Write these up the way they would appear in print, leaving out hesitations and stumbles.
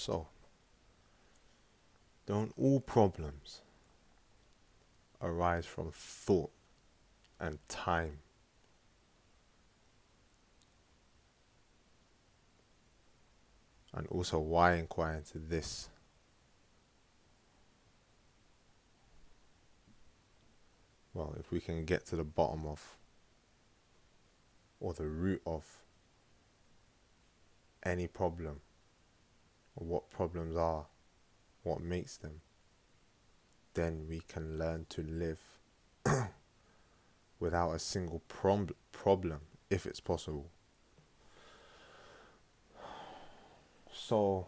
So, don't all problems arise from thought and time? And also, why inquire into this? Well, if we can get to the bottom of, or the root of, any problem, or what problems are, what makes them, then we can learn to live without a single problem, if it's possible. So,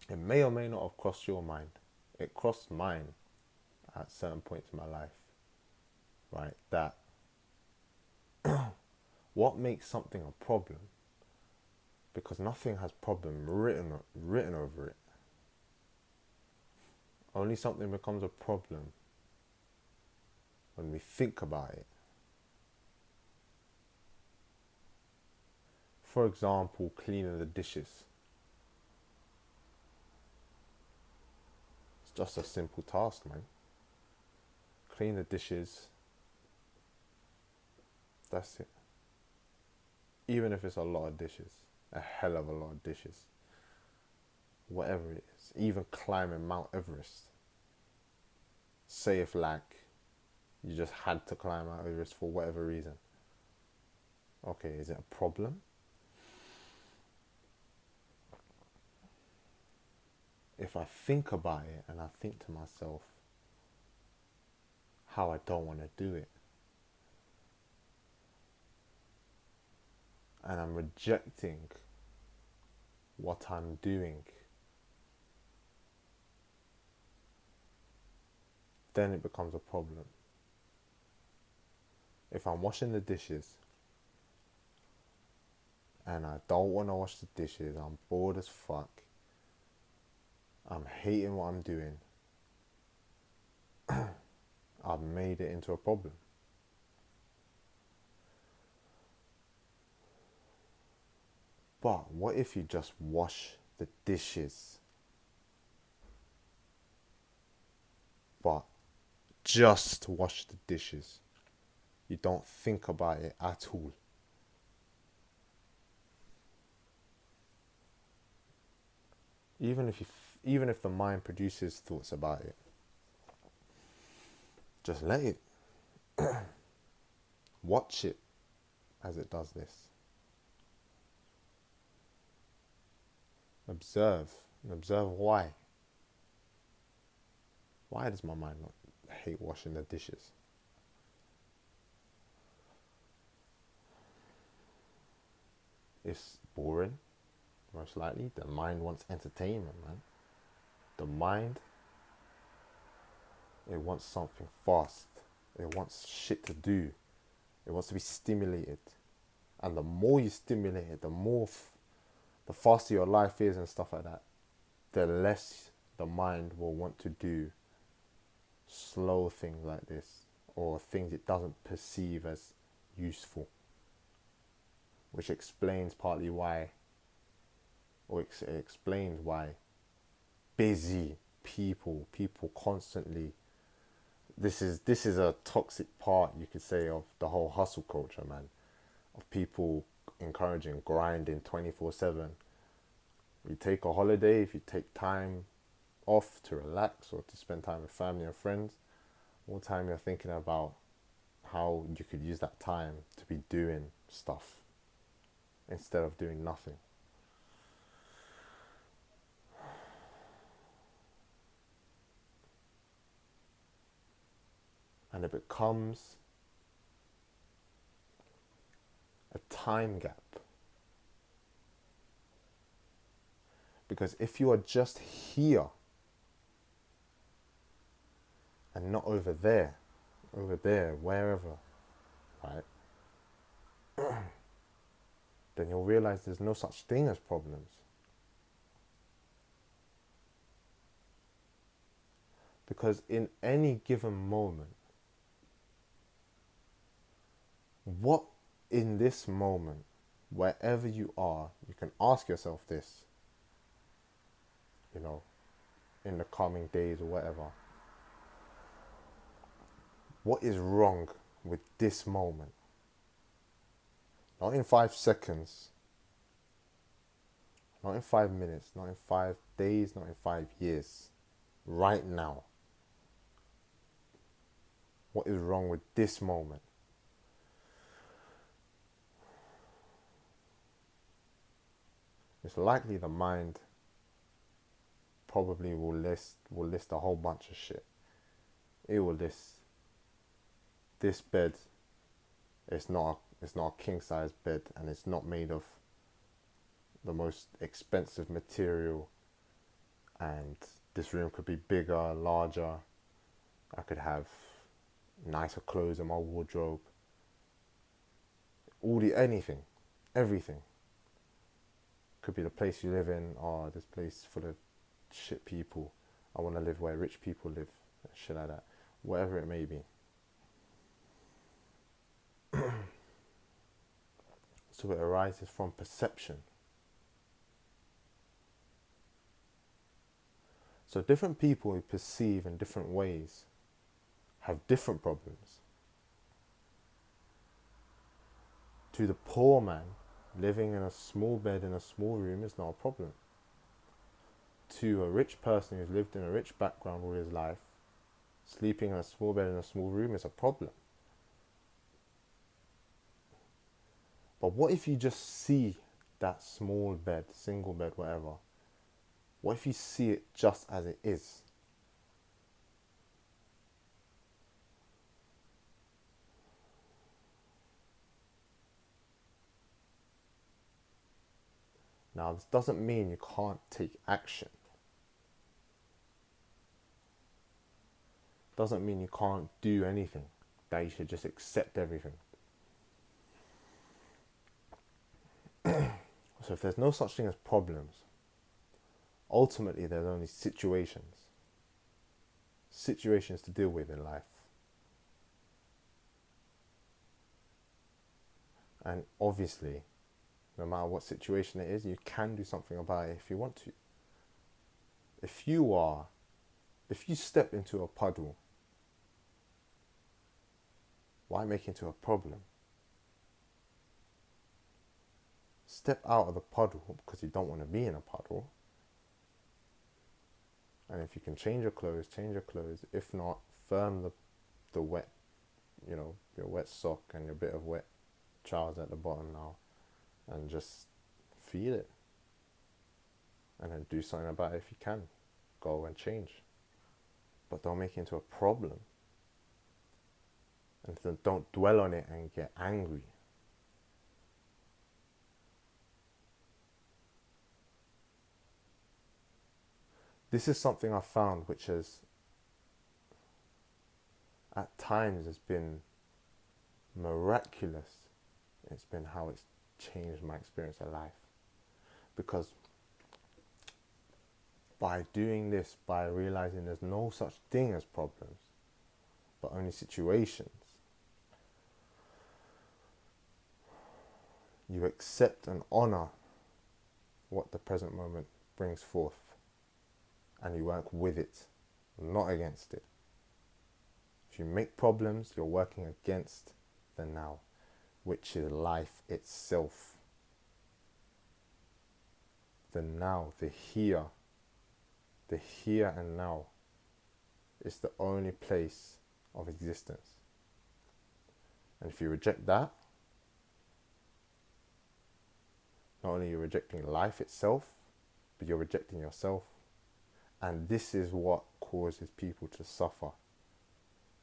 it may or may not have crossed your mind. It crossed mine at certain points in my life, right? That what makes something a problem, because nothing has problem written over it. Only something becomes a problem when we think about it. For example, cleaning the dishes. It's just a simple task, man. Clean the dishes. That's it. Even if it's a lot of dishes, a hell of a lot of dishes, whatever it is, even climbing Mount Everest. Say if like you just had to climb Mount Everest for whatever reason. Okay, is it a problem? If I think about it and I think to myself how I don't want to do it, and I'm rejecting what I'm doing, then it becomes a problem. If I'm washing the dishes and I don't want to wash the dishes, I'm bored as fuck, I'm hating what I'm doing, I've made it into a problem. But what if you just wash the dishes? But just wash the dishes. You don't think about it at all. Even if the mind produces thoughts about it, just let it. Watch it as it does this. Observe, and observe why. Why does my mind not hate washing the dishes? It's boring, most likely. The mind wants entertainment, man. The mind, it wants something fast. It wants shit to do. It wants to be stimulated. And the more you stimulate it, the faster your life is and stuff like that, the less the mind will want to do slow things like this, or things it doesn't perceive as useful, which explains partly why, or it explains why busy people constantly, this is a toxic part, you could say, of the whole hustle culture, man, of people encouraging grinding 24/7. You take a holiday, if you take time off to relax or to spend time with family and friends, all the time you're thinking about how you could use that time to be doing stuff instead of doing nothing. And it becomes a time gap. Because if you are just here and not over there, wherever, right, then you'll realize there's no such thing as problems. Because in any given moment, what in this moment wherever you are, you can ask yourself this, you know, in the coming days or whatever. What is wrong with this moment? Not in 5 seconds, not in 5 minutes, not in 5 days, not in 5 years. Right now. What is wrong with this moment? It's likely the mind probably will list a whole bunch of shit. It will list this bed. It's not a king size bed, and it's not made of the most expensive material. And this room could be bigger, larger. I could have nicer clothes in my wardrobe. Anything, everything. Could be the place you live in. Oh, this place full of shit people. I want to live where rich people live. Shit like that. Whatever it may be. So it arises from perception. So different people who perceive in different ways have different problems. To the poor man, living in a small bed in a small room is not a problem. To a rich person who's lived in a rich background all his life, sleeping in a small bed in a small room is a problem. But what if you just see that small bed, single bed, whatever? What if you see it just as it is? Now, this doesn't mean you can't take action. Doesn't mean you can't do anything, that you should just accept everything. So if there's no such thing as problems, ultimately there's only situations to deal with in life. And obviously, no matter what situation it is, you can do something about it if you want to. If you step into a puddle, why make it into a problem? Step out of the puddle because you don't want to be in a puddle. And if you can change your clothes, change your clothes. If not, firm the wet, your wet sock and your bit of wet trousers at the bottom now, and just feel it. And then do something about it if you can. Go and change. But don't make it into a problem. And then don't dwell on it and get angry. This is something I found which has, at times, has been miraculous. It's been how it's changed my experience of life. Because by doing this, by realizing there's no such thing as problems, but only situations, you accept and honor what the present moment brings forth. And you work with it, not against it. If you make problems, you're working against the now, which is life itself. The now, the here and now is the only place of existence. And if you reject that, not only are you rejecting life itself, but you're rejecting yourself. And this is what causes people to suffer.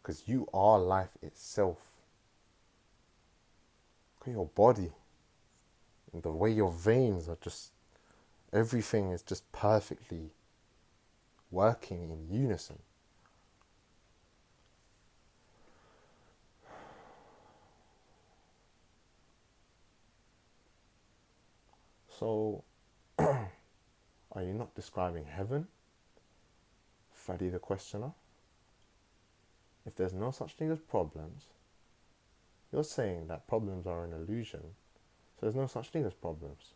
Because you are life itself. Look at your body. And the way your veins are just, everything is just perfectly working in unison. So, are you not describing heaven? Freddy the questioner. If there's no such thing as problems, you're saying that problems are an illusion So there's no such thing as problems.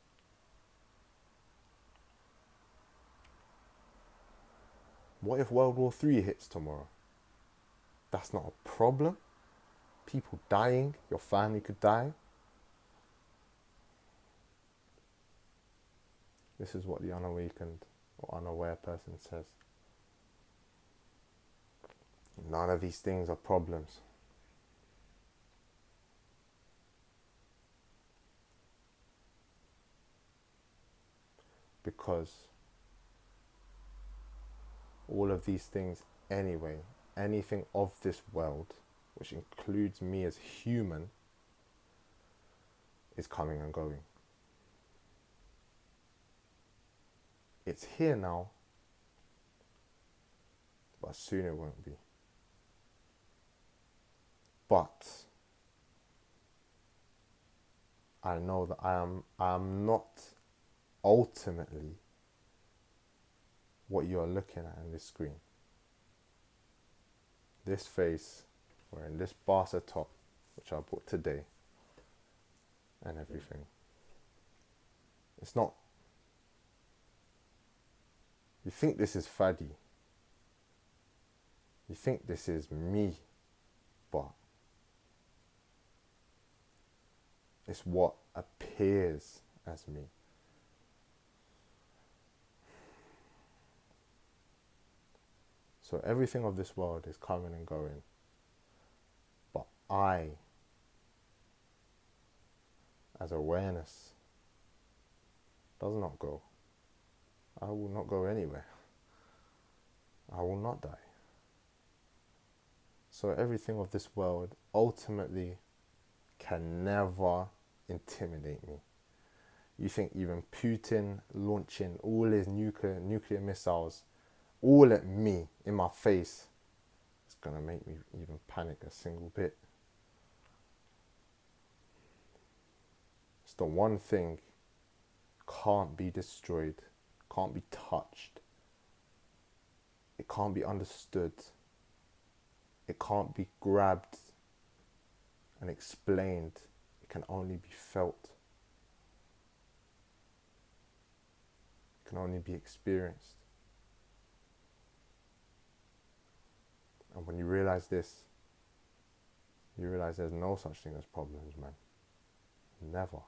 What if World War III hits tomorrow? That's not a problem. People dying, your family could die. This is what the unawakened or unaware person says. None of these things are problems. Because all of these things anyway, anything of this world, which includes me as human, is coming and going. It's here now, but soon it won't be. But I know that I am not ultimately what you are looking at in this screen. This face, wearing this Barca top, which I bought today, and everything. It's not. You think this is faddy. You think this is me, but it's what appears as me. So everything of this world is coming and going. But I, as awareness, does not go. I will not go anywhere. I will not die. So everything of this world ultimately can never intimidate me. You think even Putin launching all his nuclear missiles all at me, in my face, it's going to make me even panic a single bit. It's the one thing can't be destroyed, can't be touched, it can't be understood, it can't be grabbed and explained, it can only be felt, it can only be experienced. And when you realize this, you realize there's no such thing as problems, man. Never.